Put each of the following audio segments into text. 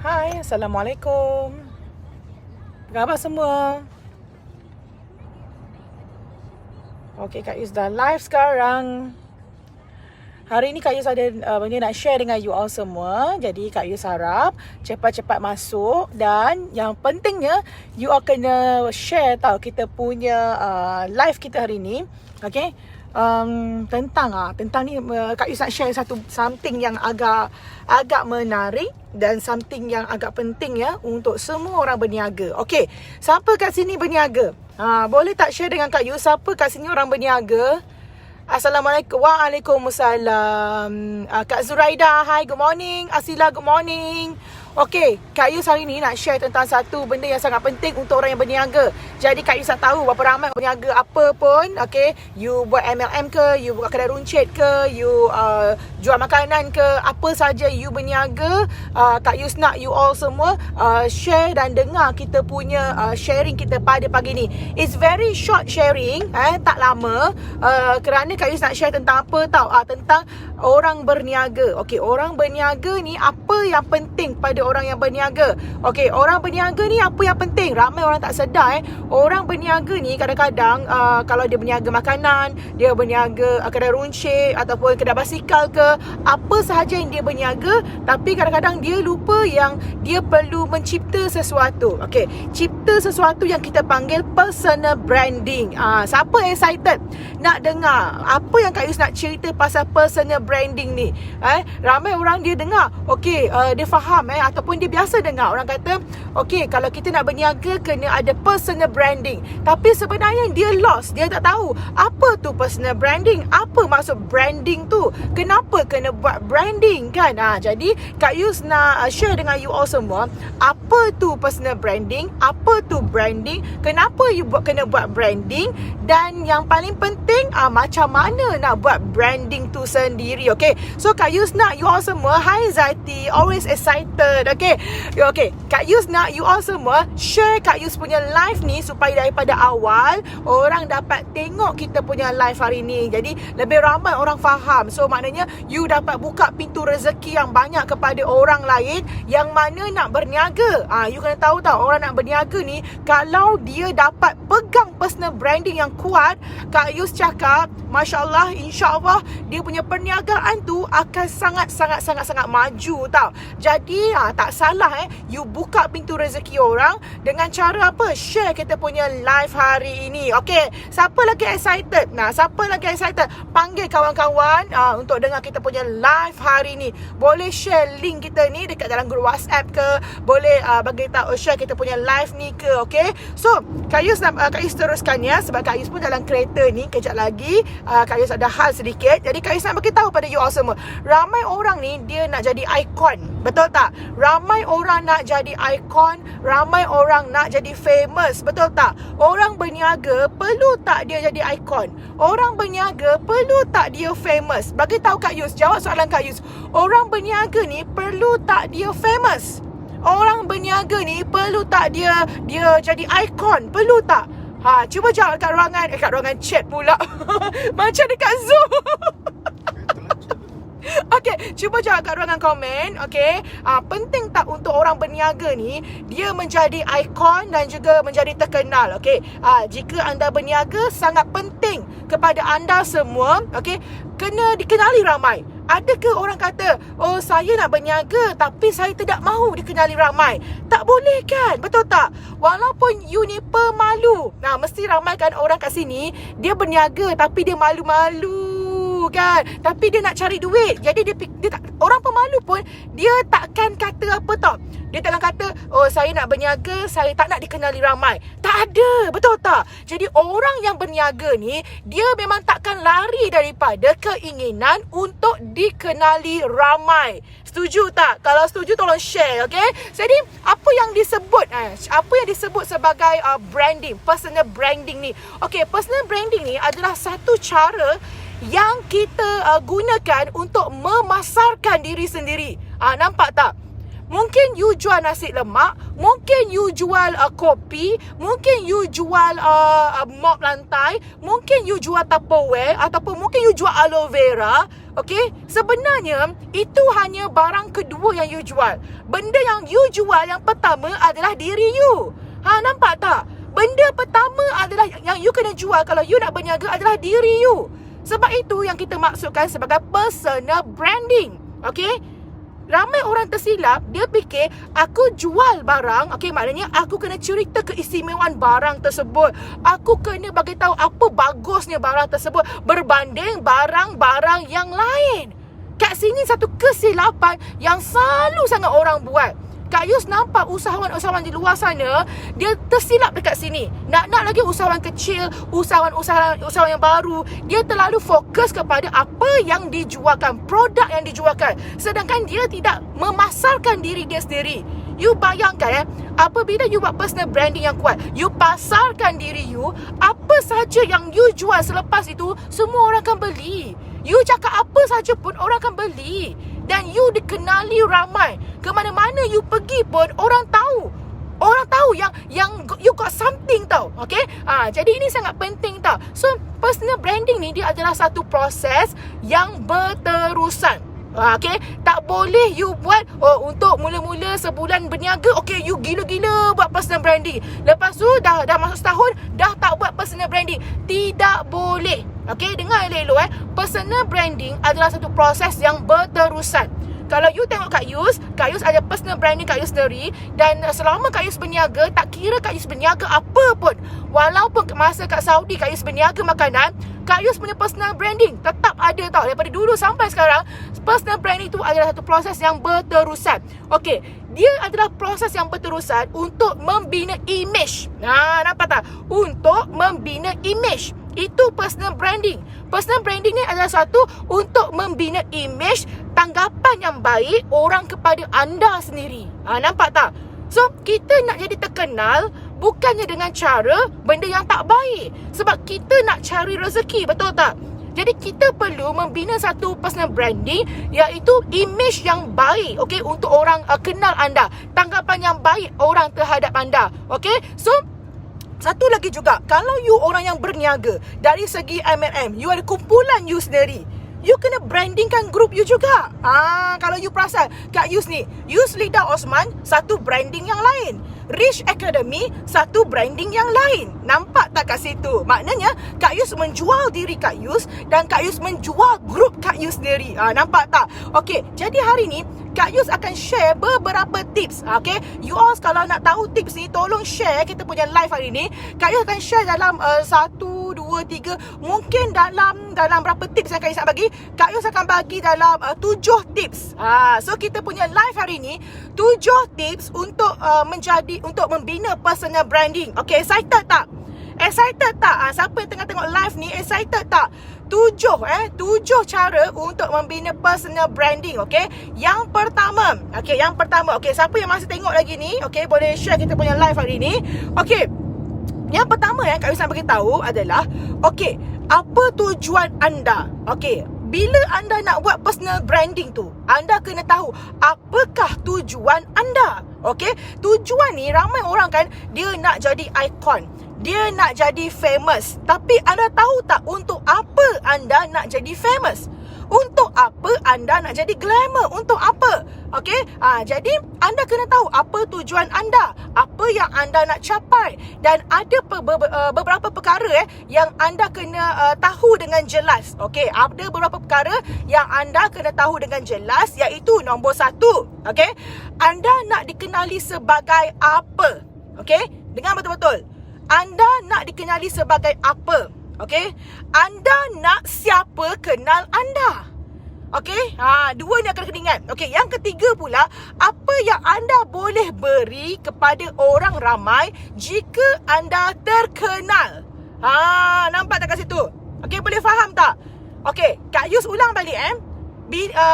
Hai, Assalamualaikum. Apa khabar semua? Okey, Kak Yus dah live sekarang. Hari ni Kak Yus ada benda nak share dengan you all semua. Jadi Kak Yus harap cepat-cepat masuk. Dan yang pentingnya, you all kena share tau kita punya live kita hari ni. Okay, tentang ni Kak Yus nak share something yang agak menarik dan something yang agak penting ya untuk semua orang berniaga. Okay, siapa kat sini berniaga? Boleh tak share dengan Kak Yus siapa kat sini orang berniaga? Assalamualaikum. Waalaikumsalam. Kak Zuraida, hi, good morning. Asila, good morning. Okey, Kak Yus hari ni nak share tentang satu benda yang sangat penting untuk orang yang berniaga. Jadi Kak Yus nak tahu berapa ramai berniaga apa pun. Okey, you buat MLM ke, you buat kedai runcit ke, you jual makanan ke, apa saja you berniaga. Kak Yus nak you all semua share dan dengar kita punya sharing kita pada pagi ni. It's very short sharing, tak lama. Kerana Kak Yus nak share tentang apa tau? Tentang orang berniaga. Okey, orang berniaga ni apa yang penting pada orang yang berniaga? Okey, orang berniaga ni apa yang penting? Ramai orang tak sedar orang berniaga ni kadang-kadang kalau dia berniaga makanan, dia berniaga kedai runcit ataupun kedai basikal ke, apa sahaja yang dia berniaga, tapi kadang-kadang dia lupa yang dia perlu mencipta sesuatu. Okey, cipta sesuatu yang kita panggil personal branding. Siapa excited nak dengar apa yang Kak Yus nak cerita pasal personal branding ni? Ramai orang dia dengar, okey, dia faham ataupun dia biasa dengar orang kata, okey, kalau kita nak berniaga kena ada personal branding. Tapi sebenarnya dia lost, dia tak tahu apa tu personal branding, apa maksud branding tu, kenapa kena buat branding kan? Jadi Kak Yus nak share dengan you all semua apa tu personal branding, apa tu branding, kenapa you kena buat branding, dan yang paling penting macam mana nak buat branding tu sendiri. Okay, so Kak Yus nak you all semua, hi Zati, always excited. Okay, Kak Yus nak you all semua share Kak Yus punya live ni supaya daripada awal orang dapat tengok kita punya live hari ni. Jadi lebih ramai orang faham. So maknanya you dapat buka pintu rezeki yang banyak kepada orang lain yang mana nak berniaga. You kena tahu tau, orang nak berniaga ni kalau dia dapat pegang personal branding yang kuat, Kak Yus cakap, Masya Allah, insya Allah dia punya perniagaan tu akan sangat maju tau. Jadi tak salah you buka pintu rezeki orang dengan cara apa? Share kita punya live hari ini. Okay, siapa lagi excited? Siapa lagi excited? Panggil kawan-kawan untuk dengar kita punya live hari ni. Boleh share link kita ni dekat dalam grup WhatsApp ke, boleh bagi tahu share kita punya live ni ke. Okay, so Kak Yus teruskan ya, sebab Kak Yus pun dalam kereta ni kejap lagi. Kak Yus ada hal sedikit. Jadi Kak Yus nak beritahu pada you all semua, ramai orang ni dia nak jadi ikon, betul tak? Ramai orang nak jadi ikon, ramai orang nak jadi famous, betul tak? Orang berniaga perlu tak dia jadi ikon? Orang berniaga perlu tak dia famous? Bagi tahu Kak Yus, jawab soalan Kak Yus. Orang berniaga ni perlu tak dia famous? Orang berniaga ni perlu tak dia jadi ikon? Perlu tak? Cuba jawab kat ruangan chat pula. Macam dekat Zoom. Okey, cuba jawab kat ruangan komen. Okey, penting tak untuk orang berniaga ni dia menjadi ikon dan juga menjadi terkenal? Okey, jika anda berniaga sangat penting kepada anda semua, okey, kena dikenali ramai. Adakah orang kata, oh saya nak berniaga tapi saya tidak mahu dikenali ramai? Tak boleh kan? Betul tak? Walaupun you ni pemalu. Mesti ramai kan orang kat sini, dia berniaga tapi dia malu-malu kan? Tapi dia nak cari duit. Jadi dia tak, orang pemalu pun dia takkan kata apa tau. Dia takkan kata, oh saya nak berniaga, saya tak nak dikenali ramai. Tak ada, betul tak? Jadi orang yang berniaga ni, dia memang takkan lari daripada keinginan untuk dikenali ramai. Setuju tak? Kalau setuju tolong share, okay? Jadi apa yang disebut sebagai branding, personal branding ni? Okay, personal branding ni adalah satu cara yang kita gunakan untuk memasarkan diri sendiri. Nampak tak? Mungkin you jual nasi lemak, mungkin you jual kopi, mungkin you jual mop lantai, mungkin you jual Tupperware, ataupun mungkin you jual aloe vera. Okay, sebenarnya itu hanya barang kedua yang you jual. Benda yang you jual yang pertama adalah diri you. Nampak tak? Benda pertama adalah yang you kena jual kalau you nak berniaga adalah diri you. Sebab itu yang kita maksudkan sebagai personal branding. Okay, ramai orang tersilap, dia fikir aku jual barang, okay, maknanya aku kena cerita keistimewaan barang tersebut. Aku kena bagi tahu apa bagusnya barang tersebut berbanding barang-barang yang lain. Kat sini satu kesilapan yang selalu sangat orang buat. Kak Yus nampak usahawan-usahawan di luar sana, dia tersilap dekat sini. Nak lagi usahawan kecil, usahawan yang baru, dia terlalu fokus kepada apa yang dijualkan, produk yang dijualkan, sedangkan dia tidak memasarkan diri dia sendiri. You bayangkan apabila you buat personal branding yang kuat, you pasarkan diri you, apa saja yang you jual selepas itu, semua orang akan beli. You cakap apa saja pun orang akan beli. Dan you dikenali ramai. Ke mana-mana you pergi pun orang tahu. Orang tahu yang you got something tau. Okay? Jadi ini sangat penting tau. So, personal branding ni dia adalah satu proses yang berterusan. Okay, tak boleh you buat untuk mula-mula sebulan berniaga, okay, you gila-gila buat personal branding. Lepas tu dah masuk setahun dah tak buat personal branding. Tidak boleh. Okay, dengar elok-elok personal branding adalah satu proses yang berterusan. Kalau you tengok Kak Yus ada personal branding Kak Yus sendiri. Dan selama Kak Yus berniaga, tak kira Kak Yus berniaga apa pun, walaupun masa kat Saudi Kak Yus berniaga makanan, Kak Yus punya personal branding tetap ada tau. Daripada dulu sampai sekarang, personal branding itu adalah satu proses yang berterusan. Okay, dia adalah proses yang berterusan untuk membina image. Nampak tak? Untuk membina image. Itu personal branding. Personal branding ni adalah satu untuk membina image, tanggapan yang baik orang kepada anda sendiri. Nampak tak? So, kita nak jadi terkenal bukannya dengan cara benda yang tak baik. Sebab kita nak cari rezeki, betul tak? Jadi kita perlu membina satu personal branding, iaitu image yang baik, okay, untuk orang kenal anda, tanggapan yang baik orang terhadap anda. Okay, so satu lagi juga, kalau you orang yang berniaga dari segi MLM, you ada kumpulan you sendiri, you kena brandingkan grup you juga. Kalau you perasan, Kak Yus ni, Yus Lida Osman, satu branding yang lain. Rich Academy, satu branding yang lain. Nampak tak kat situ? Maknanya Kak Yus menjual diri Kak Yus dan Kak Yus menjual grup Kak Yus sendiri. Nampak tak? Okey, jadi hari ni Kak Yus akan share beberapa tips. Okay, you all kalau nak tahu tips ni, tolong share kita punya live hari ni. Kak Yus akan share dalam 1, 2, 3, mungkin dalam berapa tips yang Kak Yus nak bagi. Kak Yus akan bagi dalam 7 tips. So kita punya live hari ni 7 tips untuk untuk membina personal branding. Okay, excited tak? Excited tak? Siapa yang tengah tengok live ni, excited tak? 7 cara untuk membina personal branding. Okay, yang pertama, siapa yang masih tengok lagi ni, okay, boleh share kita punya live hari ni. Okay, yang pertama Kak Yus nak beritahu adalah, okay, apa tujuan anda? Okay, bila anda nak buat personal branding tu, anda kena tahu apakah tujuan anda. Okay, tujuan ni ramai orang kan, dia nak jadi ikon, dia nak jadi famous. Tapi anda tahu tak untuk apa anda nak jadi famous? Untuk apa anda nak jadi glamour? Untuk apa? Okay, jadi anda kena tahu apa tujuan anda, apa yang anda nak capai. Dan ada beberapa perkara yang anda kena tahu dengan jelas. Okay, ada beberapa perkara yang anda kena tahu dengan jelas, iaitu nombor 1, okay, anda nak dikenali sebagai apa? Okay, dengar betul-betul. Anda nak dikenali sebagai apa? Okay, anda nak siapa kenal anda? Okay, dua ni akan kena ingat. Okay, yang ketiga pula, apa yang anda boleh beri kepada orang ramai jika anda terkenal? Nampak tak kat situ? Okay, boleh faham tak? Okay, Kak Yus ulang balik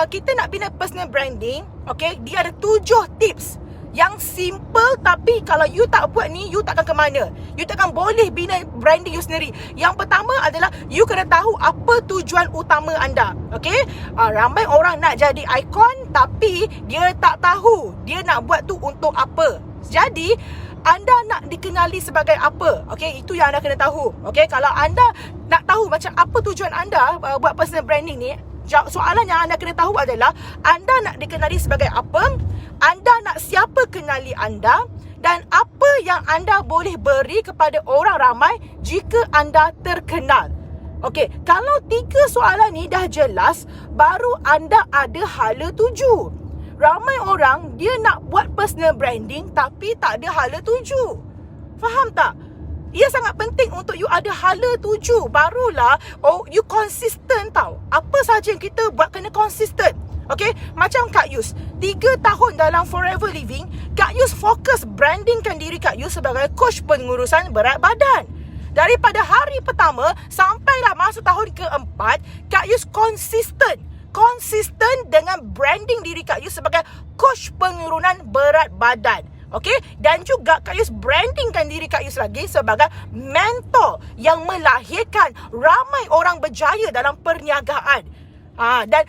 kita nak bina personal branding. Okay, dia ada 7 tips yang simple, tapi kalau you tak buat ni, you takkan ke mana. You takkan boleh bina branding you sendiri. Yang pertama adalah, you kena tahu apa tujuan utama anda. Okay, ramai orang nak jadi ikon, tapi dia tak tahu dia nak buat tu untuk apa. Jadi anda nak dikenali sebagai apa? Okay, itu yang anda kena tahu. Okay, kalau anda nak tahu macam apa tujuan anda buat personal branding ni, Soalan yang anda kena tahu adalah anda nak dikenali sebagai apa, anda nak siapa kenali anda, dan apa yang anda boleh beri kepada orang ramai jika anda terkenal. Okey, kalau 3 soalan ni dah jelas, baru anda ada hala tuju. Ramai orang dia nak buat personal branding tapi tak ada hala tuju. Faham tak? Ia sangat penting untuk you ada hala tuju. Barulah you konsisten tau. Apa sahaja yang kita buat kena konsisten. Okay, macam Kak Yus 3 tahun dalam Forever Living, Kak Yus fokus brandingkan diri Kak Yus sebagai coach pengurusan berat badan. Daripada hari pertama sampailah masuk tahun keempat, Kak Yus konsisten dengan branding diri Kak Yus sebagai coach penurunan berat badan. Okay? Dan juga Kak Yus brandingkan diri Kak Yus lagi sebagai mentor yang melahirkan ramai orang berjaya dalam perniagaan. Dan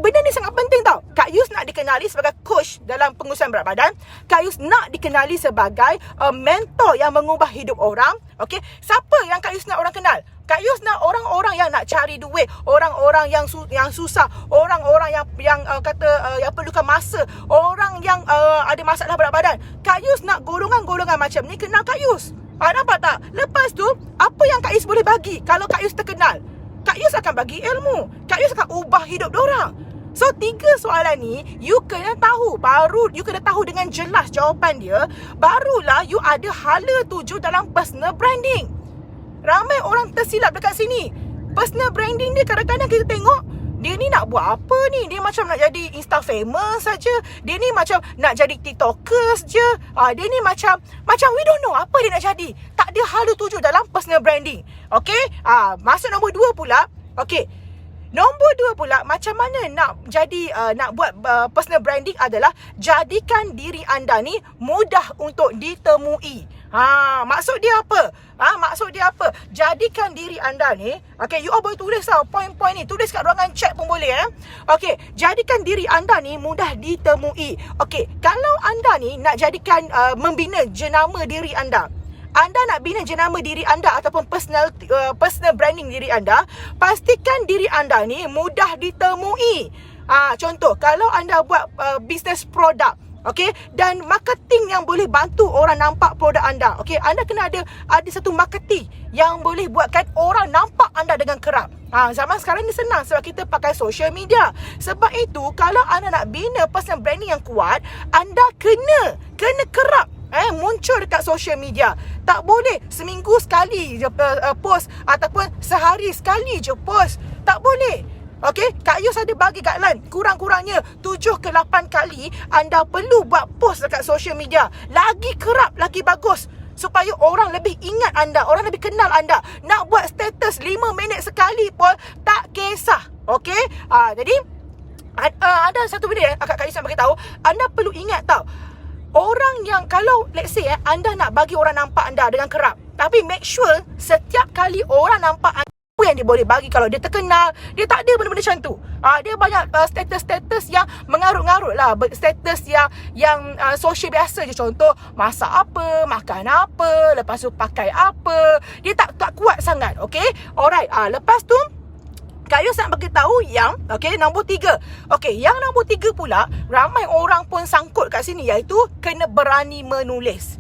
benda ni sangat penting tau. Kak Yus nak dikenali sebagai coach dalam pengurusan berat badan. Kak Yus nak dikenali sebagai mentor yang mengubah hidup orang. Okay? Siapa yang Kak Yus nak orang kenal? Kak Yus nak orang-orang yang nak cari duit, orang-orang yang susah, orang-orang yang perlukan masa, orang yang ada masalah berat badan. Kak Yus nak golongan-golongan macam ni kenal Kak Yus. Nampak tak? Lepas tu, apa yang Kak Yus boleh bagi kalau Kak Yus terkenal? Kak Yus akan bagi ilmu. Kak Yus akan ubah hidup diorang. So 3 soalan ni you kena tahu. Baru you kena tahu dengan jelas jawapan dia, barulah you ada hala tuju dalam personal branding. Ramai orang tersilap dekat sini. Personal branding dia kadang-kadang kita tengok, dia ni nak buat apa ni? Dia macam nak jadi Insta famous saja. Dia ni macam nak jadi TikTokers je. Dia ni macam we don't know apa dia nak jadi. Tak ada hala tuju dalam personal branding. Okay? Masuk nombor 2 pula. Okay. Nombor 2 pula, macam mana nak jadi nak buat personal branding adalah jadikan diri anda ni mudah untuk ditemui. Maksud dia apa? Maksud dia apa? Jadikan diri anda ni, okay, you all boleh tulis tau poin-poin ni. Tulis kat ruangan chat pun boleh. Okay, jadikan diri anda ni mudah ditemui. Okay, kalau anda ni nak jadikan membina jenama diri anda, anda nak bina jenama diri anda ataupun personal branding diri anda, pastikan diri anda ni mudah ditemui. Contoh, kalau anda buat bisnes produk, okey, dan marketing yang boleh bantu orang nampak produk anda. Okey, anda kena ada satu marketing yang boleh buatkan orang nampak anda dengan kerap. Zaman sekarang ni senang sebab kita pakai social media. Sebab itu, kalau anda nak bina personal branding yang kuat, anda kena kerap muncul dekat social media. Tak boleh seminggu sekali je post ataupun sehari sekali je post. Tak boleh. Okey, Kak Yus ada bagi guideline, kurang-kurangnya 7 ke 8 kali anda perlu buat post dekat social media. Lagi kerap, lagi bagus, supaya orang lebih ingat anda, orang lebih kenal anda. Nak buat status 5 minit sekali pun tak kisah. Okey, jadi ada satu benda Kak Yus nak bagi tahu, anda perlu ingat tau. Orang yang, kalau let's say anda nak bagi orang nampak anda dengan kerap, tapi make sure setiap kali orang nampak anda, apa yang dia boleh bagi. Kalau dia terkenal, dia tak ada benda-benda macam tu. Dia banyak status-status yang mengarut-ngarut lah. Status yang social biasa je. Contoh, masak apa, makan apa, lepas tu pakai apa. Dia tak kuat sangat. Okay, alright. Lepas tu Kak Yus nak bagi tahu yang nombor 3. Yang nombor 3 pula, ramai orang pun sangkut kat sini, iaitu kena berani menulis.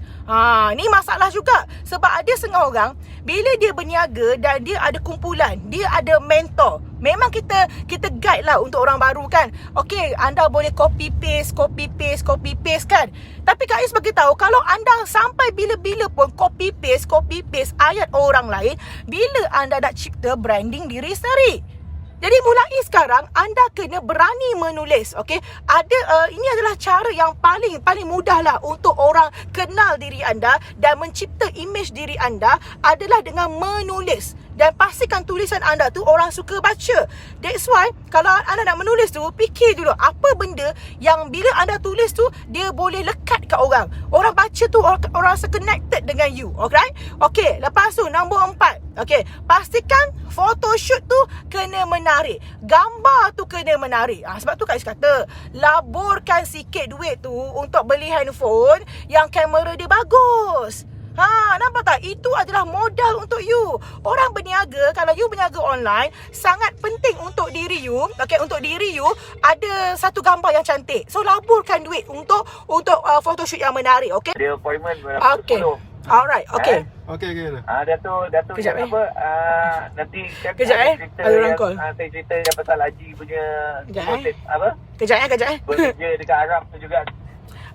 Ni masalah juga. Sebab ada setengah orang, bila dia berniaga dan dia ada kumpulan, dia ada mentor, memang kita guide lah untuk orang baru kan. Okey, anda boleh copy paste kan. Tapi Kak Yus bagi tahu, kalau anda sampai bila-bila pun copy paste ayat orang lain, bila anda nak cipta branding diri sendiri. Jadi mulai sekarang anda kena berani menulis. Okey, ini adalah cara yang paling mudah lah untuk orang kenal diri anda dan mencipta image diri anda adalah dengan menulis. Dan pastikan tulisan anda tu orang suka baca. That's why kalau anda nak menulis tu, fikir dulu apa benda yang bila anda tulis tu dia boleh lekat kat orang. Orang baca tu orang rasa connected dengan you. Alright? Okey, lepas tu nombor 4. Okey, pastikan photoshoot tu kena menarik. Gambar tu kena menarik. Sebab tu Kak Yus kata, laburkan sikit duit tu untuk beli handphone yang kamera dia bagus. Nampak tak? Itu adalah modal untuk you. Orang berniaga, kalau you berniaga online, sangat penting untuk diri you, untuk diri you ada satu gambar yang cantik. So laburkan duit untuk photoshoot yang menarik, okey? Dia appointment Okey. Alright, okey. Okey. Datuk Kejap, yang apa? Nanti kan Kejap, cerita ada orang yang call. saya cerita yang pasal haji punya Kejap, proses apa? Kejap. Bekerja dekat Arab tu juga.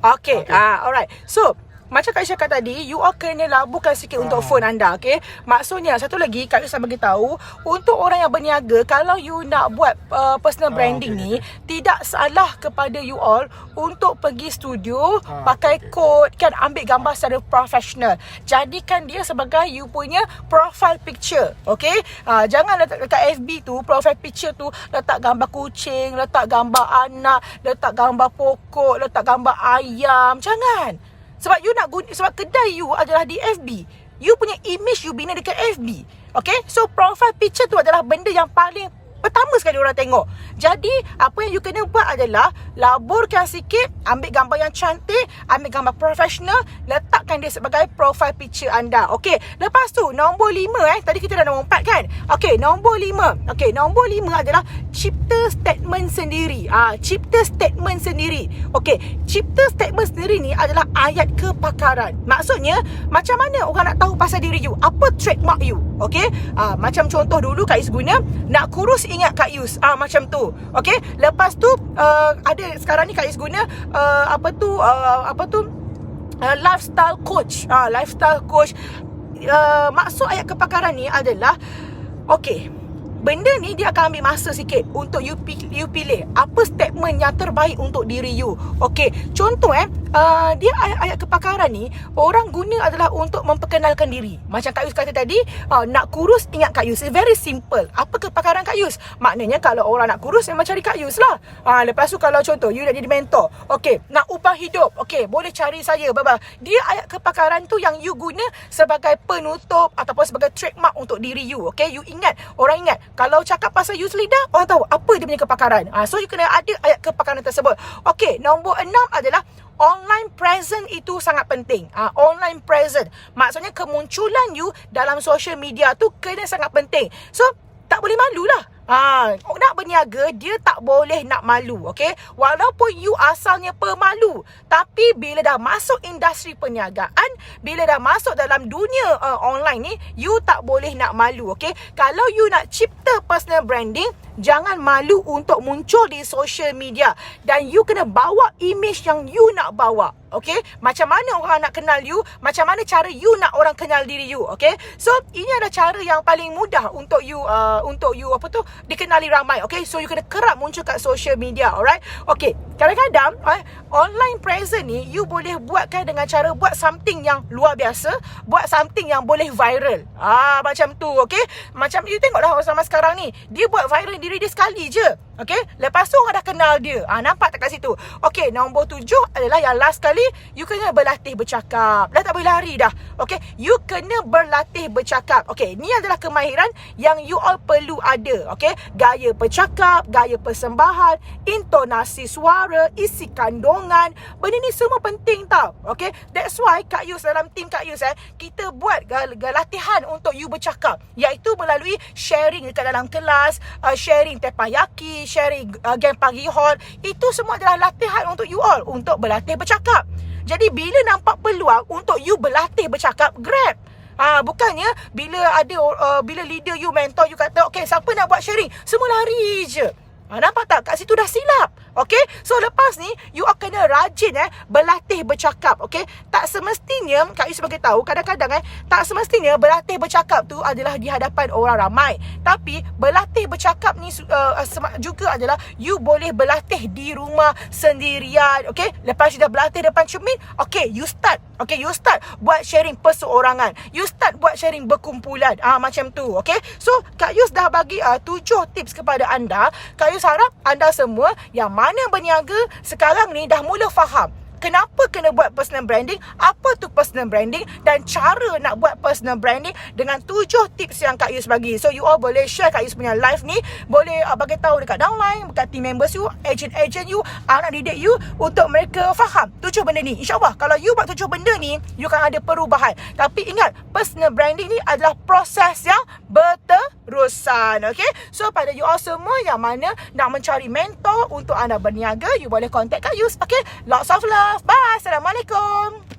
Okay. Alright. So, macam Kak Isha kata tadi, you all kena laburkan sikit untuk phone anda, okay? Maksudnya, satu lagi, Kak Isha bagi tahu, untuk orang yang berniaga, kalau you nak buat personal branding ni, tidak salah kepada you all untuk pergi studio, pakai code, kan, ambil gambar secara profesional. Jadikan dia sebagai you punya profile picture, okay? Jangan letak dekat FB tu, profile picture tu, letak gambar kucing, letak gambar anak, letak gambar pokok, letak gambar ayam. Jangan. Sebab you nak sebab kedai you adalah di FB. You punya image you bina dekat FB. Okay? So profile picture tu adalah benda yang paling pertama sekali orang tengok. Jadi apa yang you kena buat adalah laburkan sikit, ambil gambar yang cantik, ambil gambar profesional, letakkan dia sebagai profile picture anda. Okey, lepas tu nombor 5 tadi kita dah nombor 4 kan. Okey, nombor 5. Okey, nombor 5 adalah cipta statement sendiri. Cipta statement sendiri. Okey, cipta statement sendiri ni adalah ayat kepakaran. Maksudnya macam mana orang nak tahu pasal diri you? Apa trademark you? Okey, macam contoh dulu Kak Yus guna, nak kurus ingat Kak Yus. Macam tu. Okey, lepas tu ada sekarang ni Kak Yus guna lifestyle coach. Lifestyle coach. Maksud ayat kepakaran ni adalah okey, benda ni dia akan ambil masa sikit untuk you pilih apa statement yang terbaik untuk diri you. Okey, contoh dia ayat kepakaran ni orang guna adalah untuk memperkenalkan diri. Macam Kak Yus kata tadi, nak kurus ingat Kak Yus. It's very simple. Apa kepakaran Kak Yus? Maknanya kalau orang nak kurus memang cari Kak Yus lah. Lepas tu kalau contoh you nak jadi mentor, okey, nak ubah hidup, okey, boleh cari saya. Dia ayat kepakaran tu yang you guna sebagai penutup ataupun sebagai trademark untuk diri you. Okey, you ingat, orang ingat kalau cakap pasal Yus Lidah, orang tahu apa dia punya kepakaran. So you kena ada ayat kepakaran tersebut. Okey, nombor 6 adalah online presence. Itu sangat penting. Online presence maksudnya kemunculan you dalam social media tu kena sangat penting. So tak boleh malu lah. Nak berniaga, dia tak boleh nak malu, okay? Walaupun you asalnya pemalu, tapi bila dah masuk industri perniagaan, bila dah masuk dalam dunia online ni, you tak boleh nak malu, okay? Kalau you nak cipta personal branding, jangan malu untuk muncul di social media. Dan you kena bawa image yang you nak bawa, okay? Macam mana orang nak kenal you, macam mana cara you nak orang kenal diri you, okay? So, ini adalah cara yang paling mudah untuk you dikenali ramai, okay? So you kena kerap muncul kat social media, alright? Okay, kadang-kadang online presence ni you boleh buatkan dengan cara buat something yang luar biasa, buat something yang boleh viral. Macam tu, okay? Macam you tengoklah orang sama sekarang ni, dia buat viral diri dia sekali je, okay? Lepas tu orang dah kenal dia. Nampak tak kat situ? Okay, nombor 7 adalah yang last kali, you kena berlatih bercakap. Dah tak boleh lari dah, okay? You kena berlatih bercakap. Okay, ni adalah kemahiran yang you all perlu ada, okay? Gaya bercakap, gaya persembahan, intonasi suara, isi kandungan. Benda ni semua penting tau, okay? That's why Kak Yus, dalam tim Kak Yus kita buat latihan untuk you bercakap, iaitu melalui sharing dekat dalam kelas, sharing tepayaki, sharing game pagi hall. Itu semua adalah latihan untuk you all untuk berlatih bercakap. Jadi bila nampak peluang untuk you berlatih bercakap, grab. Bukannya bila ada bila leader you, mentor you kata, okay, siapa nak buat sharing, semua lari je. Nampak tak? Kat situ dah silap. Okay? So lepas ni you akan kena rajin berlatih bercakap. Okay? Tak semestinya, Kak Yus bagi tahu, kadang-kadang tak semestinya berlatih bercakap tu adalah di hadapan orang ramai. Tapi berlatih bercakap ni juga adalah you boleh berlatih di rumah sendirian. Okay? Lepas you dah berlatih depan cermin, okay, you start. Okay, you start buat sharing perseorangan. You start buat sharing berkumpulan. Macam tu. Okay? So Kak Yus dah bagi 7 tips kepada anda. Kak Yus harap anda semua yang mana berniaga sekarang ni dah mula faham kenapa kena buat personal branding, apa tu personal branding, dan cara nak buat personal branding dengan 7 tips yang Kak Yus bagi. So you all boleh share Kak Yus punya live ni, boleh bagi tahu dekat downline, dekat team members you, agent you, anak didik you, untuk mereka faham 7 benda ni. InsyaAllah kalau you buat 7 benda ni, you akan ada perubahan. Tapi ingat, personal branding ni adalah proses yang berterusan. Okay, so pada you all semua yang mana nak mencari mentor untuk anda berniaga, you boleh contact Kak Yus. Okay, lots of love. Bye. Assalamualaikum.